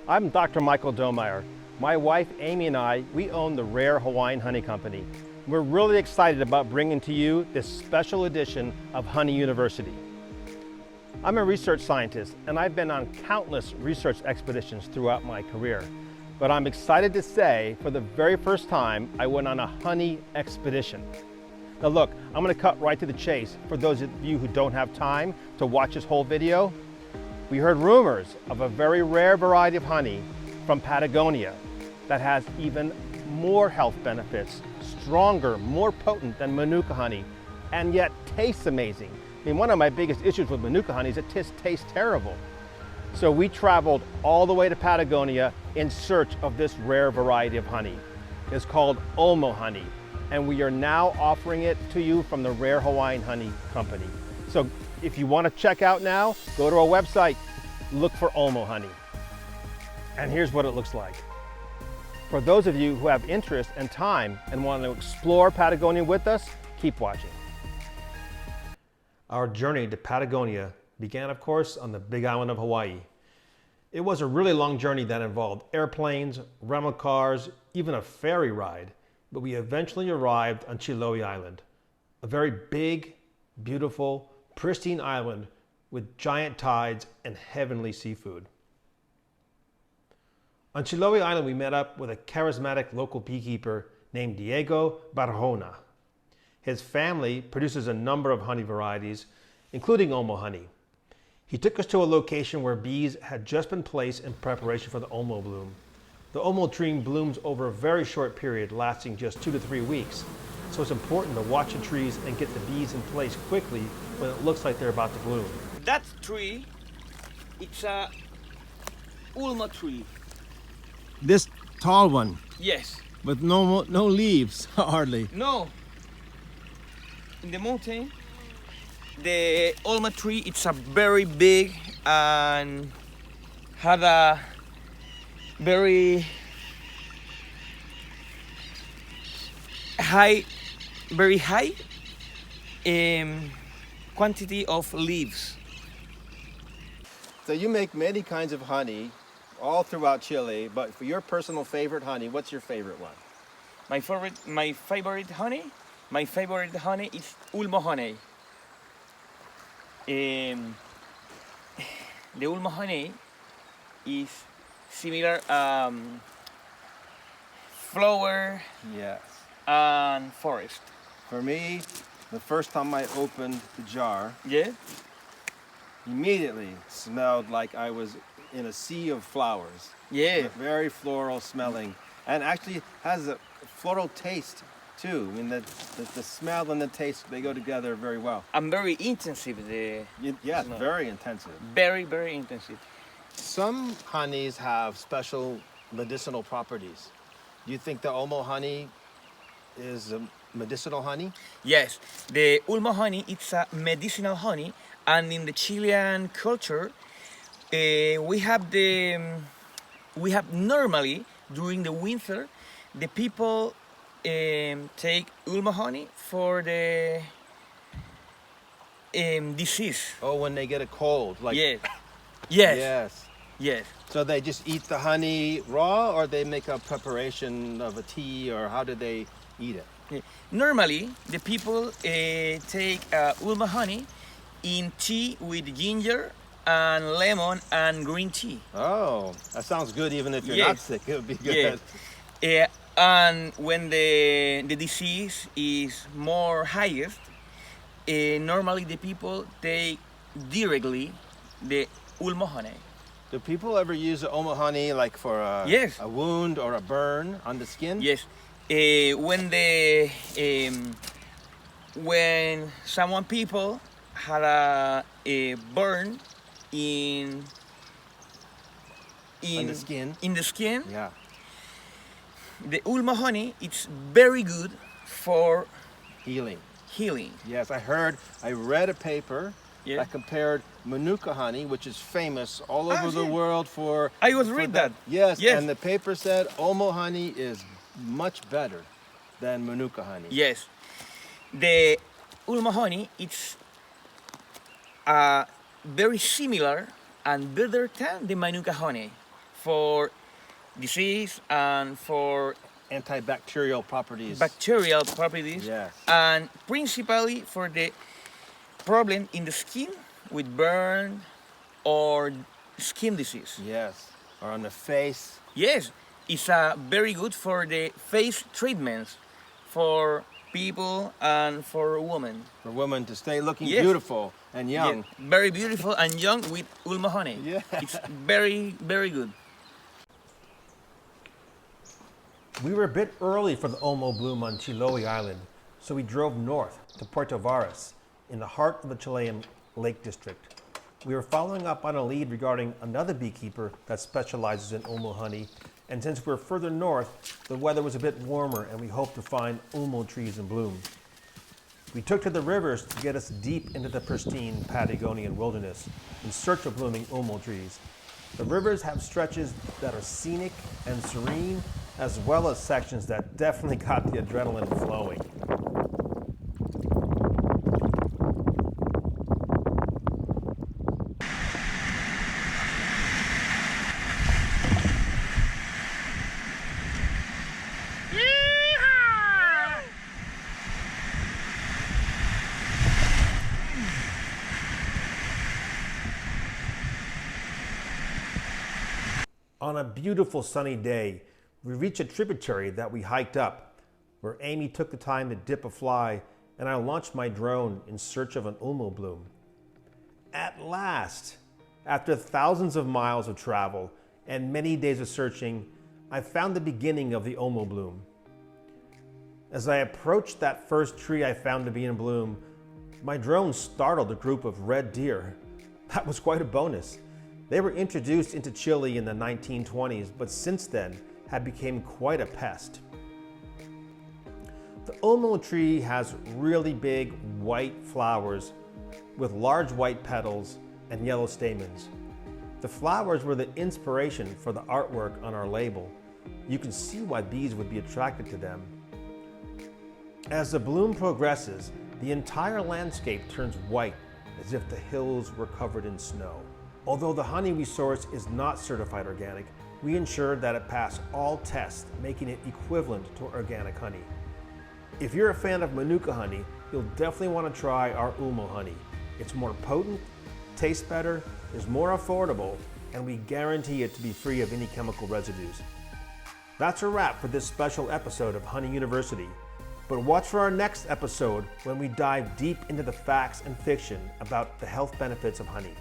I'm Dr. Michael Domeyer. My wife Amy and I, we own the Rare Hawaiian Honey Company. We're really excited about bringing to you this special edition of Honey University. I'm a research scientist and I've been on countless research expeditions throughout my career. But I'm excited to say, for the very first time, I went on a honey expedition. Now look, I'm going to cut right to the chase. For those of you who don't have time to watch this whole video, we heard rumors of a very rare variety of honey from Patagonia that has even more health benefits, stronger, more potent than Manuka honey, and yet tastes amazing. I mean, one of my biggest issues with Manuka honey is it tastes terrible. So we traveled all the way to Patagonia in search of this rare variety of honey. It's called Ulmo Honey, and we are now offering it to you from the Rare Hawaiian Honey Company. So if you want to check out now, go to our website, look for Ulmo Honey. And here's what it looks like. For those of you who have interest and time and want to explore Patagonia with us, keep watching. Our journey to Patagonia began, of course, on the big island of Hawaii. It was a really long journey that involved airplanes, rental cars, even a ferry ride, but we eventually arrived on Chiloe Island, a very big, beautiful, pristine island with giant tides and heavenly seafood. On Chiloe Island, we met up with a charismatic local beekeeper named Diego Barahona. His family produces a number of honey varieties, including Ulmo honey. He took us to a location where bees had just been placed in preparation for the Ulmo bloom. The Ulmo tree blooms over a very short period, lasting just 2 to 3 weeks. So it's important to watch the trees and get the bees in place quickly when it looks like they're about to bloom. That tree, it's a Ulmo tree. This tall one, Yes. with no leaves, hardly. No. In the mountain, the Ulmo tree, it's a very big and had a very high quantity of leaves. So you make many kinds of honey all throughout Chile, but for your personal favorite honey, what's your favorite one? My favorite honey is Ulmo Honey. The Ulmo Honey is similar flower Yes. and forest. For me, the first time I opened the jar, Yeah? immediately smelled like I was in a sea of flowers. Yeah. Very floral smelling, and actually has a floral taste too. I mean, the smell and the taste, they go together very well. And very intensive. Yes, smell. very intensive. Very, very intensive. Some honeys have special medicinal properties. Do you think the Ulmo honey is a medicinal honey? Yes, the Ulmo honey, it's a medicinal honey, and in the Chilean culture, we have normally during the winter, the people take Ulmo honey for the disease. Oh, when they get a cold, like Yes. Yes. yes. Yes. So they just eat the honey raw, or they make a preparation of a tea, or how do they eat it? Yeah. Normally, the people take Ulmo honey in tea with ginger and lemon and green tea. Oh, that sounds good. Even if you're Yes. not sick, it would be good. Yeah. And when the disease is more highest, normally the people take directly the Ulmo honey. Do people ever use the Ulmo honey like for Yes. a wound or a burn on the skin? Yes. When someone people had a burn in On the skin? in the skin, Yeah. the Ulmo honey, it's very good for Healing. healing. Yes, I read a paper Yeah. that compared Manuka honey, which is famous all over the yeah. world for... I was for read that. Yes, Yes. and the paper said Ulmo honey is much better than Manuka honey. Yes. The Ulmo honey, it's very similar and better than the Manuka honey for disease and for Antibacterial properties. bacterial properties, Yes. and principally for the problem in the skin with burn or skin disease. Yes. Or on the face. Yes, it's very good for the face treatments for people and for women. For women to stay looking Yes. beautiful and young. Yeah, very beautiful and young with Ulmo Honey. Yeah. It's very, very good. We were a bit early for the Ulmo bloom on Chiloe Island, so we drove north to Puerto Varas, in the heart of the Chilean Lake District. We were following up on a lead regarding another beekeeper that specializes in Ulmo honey, and since we're further north, the weather was a bit warmer and we hoped to find Ulmo trees in bloom. We took to the rivers to get us deep into the pristine Patagonian wilderness in search of blooming Ulmo trees. The rivers have stretches that are scenic and serene, as well as sections that definitely got the adrenaline flowing. On a beautiful sunny day, we reached a tributary that we hiked up, where Amy took the time to dip a fly and I launched my drone in search of an Ulmo bloom. At last, after thousands of miles of travel and many days of searching, I found the beginning of the Ulmo bloom. As I approached that first tree I found to be in bloom, my drone startled a group of red deer. That was quite a bonus. They were introduced into Chile in the 1920s, but since then have become quite a pest. The Ulmo tree has really big white flowers with large white petals and yellow stamens. The flowers were the inspiration for the artwork on our label. You can see why bees would be attracted to them. As the bloom progresses, the entire landscape turns white, as if the hills were covered in snow. Although the honey we source is not certified organic, we ensure that it passed all tests, making it equivalent to organic honey. If you're a fan of Manuka honey, you'll definitely want to try our Ulmo honey. It's more potent, tastes better, is more affordable, and we guarantee it to be free of any chemical residues. That's a wrap for this special episode of Honey University. But watch for our next episode when we dive deep into the facts and fiction about the health benefits of honey.